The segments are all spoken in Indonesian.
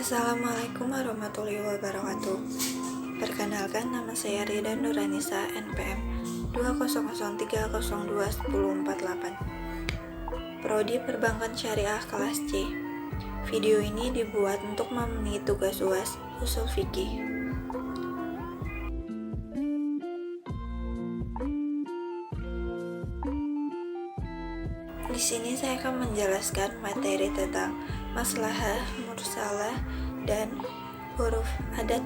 Assalamualaikum warahmatullahi wabarakatuh. Perkenalkan, nama saya Rida Nuranisa, NPM 20030210448, Prodi Perbankan Syariah kelas C. Video ini dibuat untuk memenuhi tugas UAS Ushul Fiqih. Di sini saya akan menjelaskan materi tentang maslahah mursalah dan huruf adat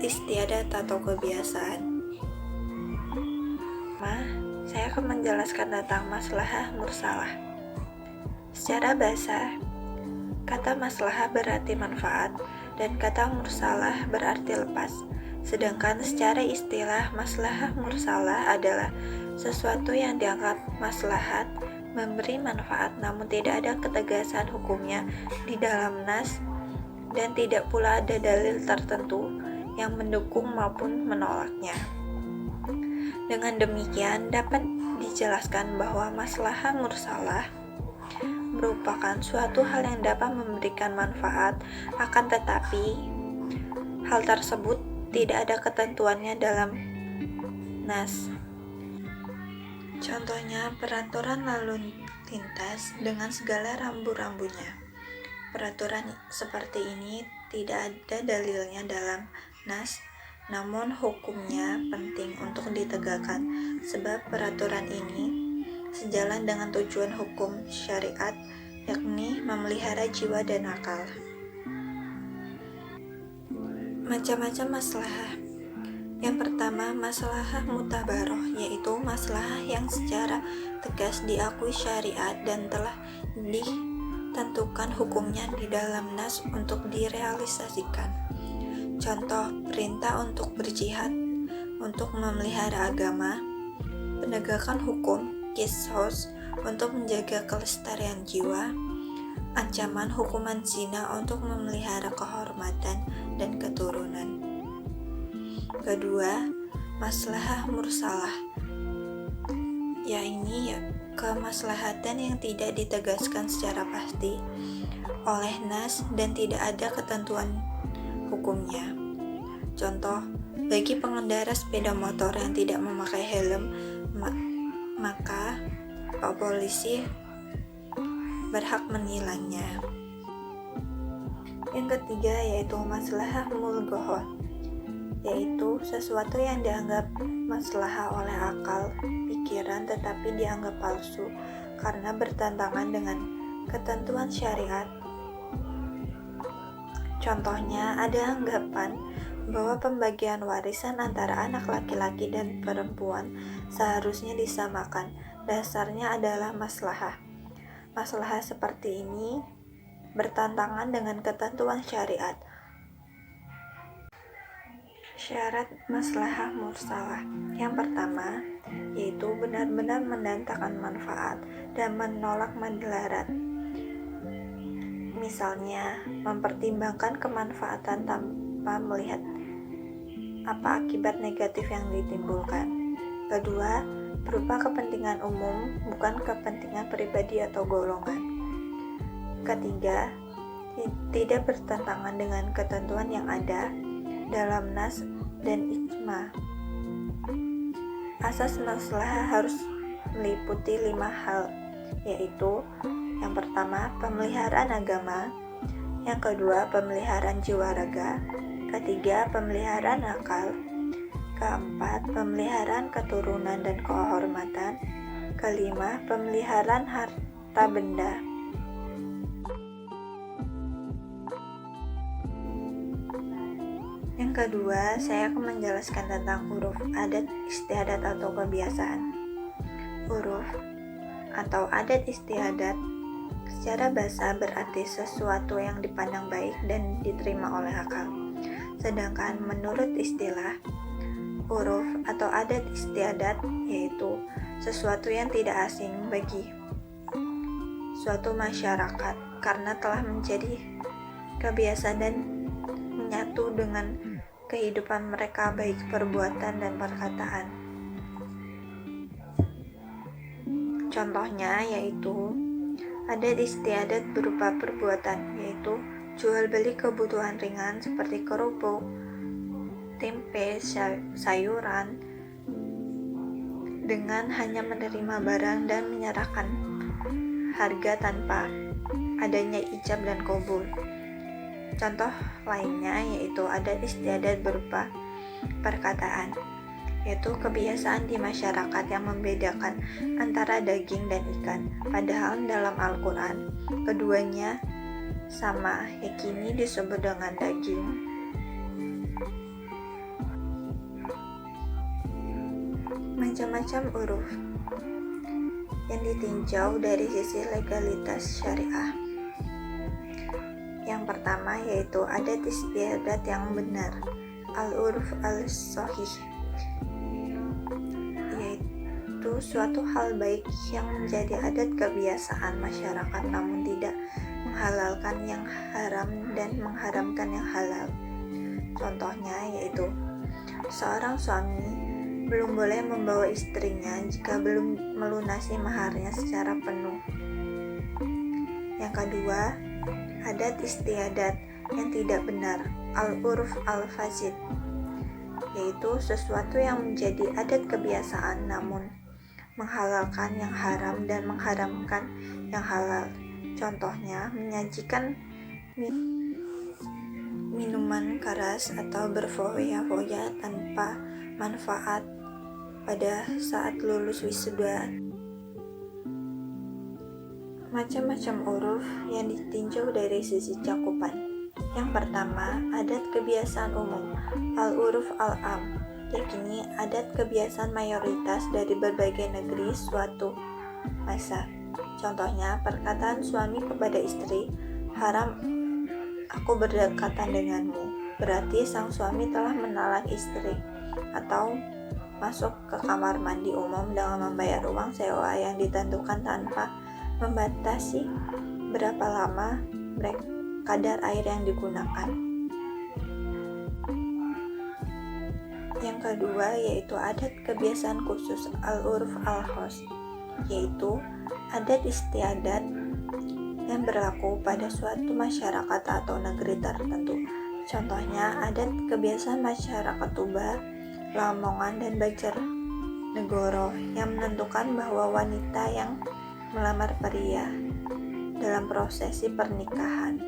istiadat atau kebiasaan. Saya akan menjelaskan tentang maslahah mursalah. Secara bahasa, kata maslahah berarti manfaat dan kata mursalah berarti lepas. Sedangkan secara istilah, maslahah mursalah adalah sesuatu yang dianggap maslahat, memberi manfaat, namun tidak ada ketegasan hukumnya di dalam nas dan tidak pula ada dalil tertentu yang mendukung maupun menolaknya. Dengan demikian dapat dijelaskan bahwa maslahah mursalah merupakan suatu hal yang dapat memberikan manfaat, akan tetapi hal tersebut tidak ada ketentuannya dalam nas. Contohnya, peraturan lalu lintas dengan segala rambu-rambunya. Peraturan seperti ini tidak ada dalilnya dalam nas, namun hukumnya penting untuk ditegakkan, sebab peraturan ini sejalan dengan tujuan hukum syariat, yakni memelihara jiwa dan akal. Macam-macam maslahah. Yang pertama, maslahah mutabaroh, yaitu maslahah yang secara tegas diakui syariat dan telah ditentukan hukumnya di dalam nas untuk direalisasikan. Contoh, perintah untuk berjihad, untuk memelihara agama, penegakan hukum, qisas, untuk menjaga kelestarian jiwa, ancaman hukuman zina untuk memelihara kehormatan dan keturunan. Kedua, maslahah mursalah, yaitu kemaslahatan yang tidak ditegaskan secara pasti oleh nas dan tidak ada ketentuan hukumnya. Contoh, bagi pengendara sepeda motor yang tidak memakai helm, maka polisi berhak menilangnya. Yang ketiga yaitu maslahah mulghoh, yaitu sesuatu yang dianggap maslahah oleh akal pikiran tetapi dianggap palsu karena bertentangan dengan ketentuan syariat. Contohnya, ada anggapan bahwa pembagian warisan antara anak laki-laki dan perempuan seharusnya disamakan. Dasarnya adalah maslahah. Maslahah seperti ini bertentangan dengan ketentuan syariat. Syarat maslahah mursalah. Yang pertama, yaitu benar-benar mendatangkan manfaat dan menolak madarat. Misalnya, mempertimbangkan kemanfaatan tanpa melihat apa akibat negatif yang ditimbulkan. Kedua, berupa kepentingan umum, bukan kepentingan pribadi atau golongan. Ketiga, tidak bertentangan dengan ketentuan yang ada dalam nas dan ijma. Asas maslahah harus meliputi 5 hal, yaitu yang pertama, pemeliharaan agama, yang kedua, pemeliharaan jiwa raga, ketiga, pemeliharaan akal, keempat, pemeliharaan keturunan dan kehormatan, kelima, pemeliharaan harta benda. Yang kedua, saya akan menjelaskan tentang huruf adat istiadat atau kebiasaan. Huruf atau adat istiadat secara bahasa berarti sesuatu yang dipandang baik dan diterima oleh akal. Sedangkan menurut istilah, huruf atau adat istiadat yaitu sesuatu yang tidak asing bagi suatu masyarakat karena telah menjadi kebiasaan dan menyatu dengan kehidupan mereka baik perbuatan dan perkataan. Contohnya yaitu adat istiadat berupa perbuatan, yaitu jual beli kebutuhan ringan seperti kerupuk, tempe, sayuran, dengan hanya menerima barang dan menyerahkan harga tanpa adanya ijab dan qabul. Contoh lainnya yaitu adat istiadat berupa perkataan, yaitu kebiasaan di masyarakat yang membedakan antara daging dan ikan. Padahal dalam Al-Quran keduanya sama, yakini disebut dengan daging. Macam-macam uruf yang ditinjau dari sisi legalitas syariah. Yang pertama yaitu adat istiadat yang benar, al-uruf al-sahih, yaitu suatu hal baik yang menjadi adat kebiasaan masyarakat namun tidak menghalalkan yang haram dan mengharamkan yang halal. Contohnya yaitu seorang suami belum boleh membawa istrinya jika belum melunasi maharnya secara penuh. Yang kedua, adat istiadat yang tidak benar, al-uruf al-fasid, yaitu sesuatu yang menjadi adat kebiasaan namun menghalalkan yang haram dan mengharamkan yang halal. Contohnya, menyajikan minuman keras atau berfoya-foya tanpa manfaat pada saat lulus wisuda. Macam-macam uruf yang ditinjau dari sisi cakupan. Yang pertama, adat kebiasaan umum, al-uruf al-am, yakni adat kebiasaan mayoritas dari berbagai negeri suatu masa. Contohnya, perkataan suami kepada istri, haram aku berdekatan denganmu, berarti sang suami telah menalak istri. Atau masuk ke kamar mandi umum dengan membayar uang sewa yang ditentukan tanpa membatasi berapa lama kadar air yang digunakan. Yang kedua yaitu adat kebiasaan khusus, al-uruf al-khos, yaitu adat istiadat yang berlaku pada suatu masyarakat atau negeri tertentu. Contohnya adat kebiasaan masyarakat Tuba, Lamongan, dan Banjarnegara yang menentukan bahwa wanita yang melamar pria dalam prosesi pernikahan.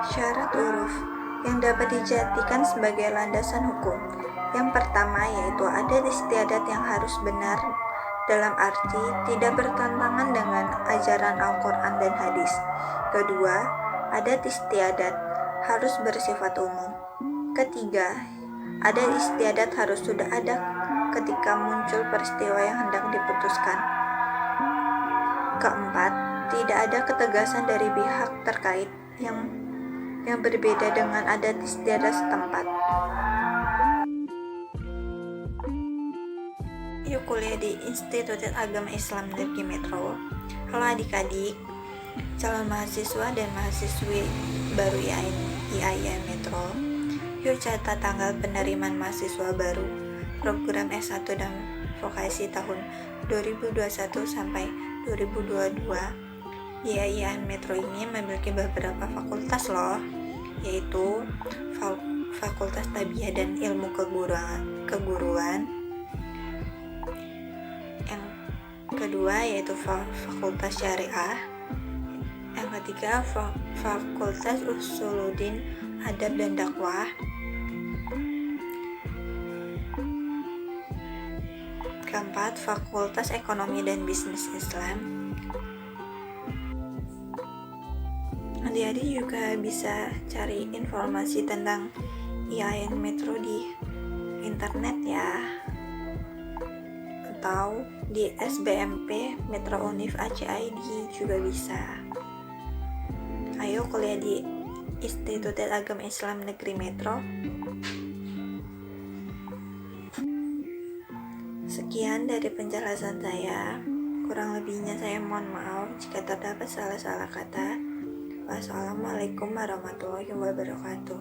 Syarat uruf yang dapat dijadikan sebagai landasan hukum. Yang pertama yaitu adat istiadat yang harus benar dalam arti tidak bertentangan dengan ajaran Al-Quran dan hadis. Kedua, adat istiadat harus bersifat umum. Ketiga, adat istiadat harus sudah ada ketika muncul peristiwa yang hendak diputuskan. Keempat, tidak ada ketegasan dari pihak terkait yang berbeda dengan adat istiadat setempat. Yuk kuliah di Institut Agama Islam Negeri Metro. Halo adik-adik, calon mahasiswa dan mahasiswi baru IAIN Metro. Yuk catat tanggal penerimaan mahasiswa baru program S1 dan vokasi tahun 2021 sampai 2022. IAIN Metro ini memiliki beberapa fakultas loh, yaitu Fakultas Tabiah dan Ilmu Keguruan. Yang kedua yaitu Fakultas Syariah. Yang ketiga Fakultas Usuluddin Adab dan Dakwah. Keempat, Fakultas Ekonomi dan Bisnis Islam. Adik-adik juga bisa cari informasi tentang IAIN Metro di internet ya, atau di SBMP Metro Univ ACID juga bisa. Ayo kuliah di Institut Agama Islam Negeri Metro. Sekian dari penjelasan saya. Kurang lebihnya saya mohon maaf jika terdapat salah-salah kata. Wassalamualaikum warahmatullahi wabarakatuh.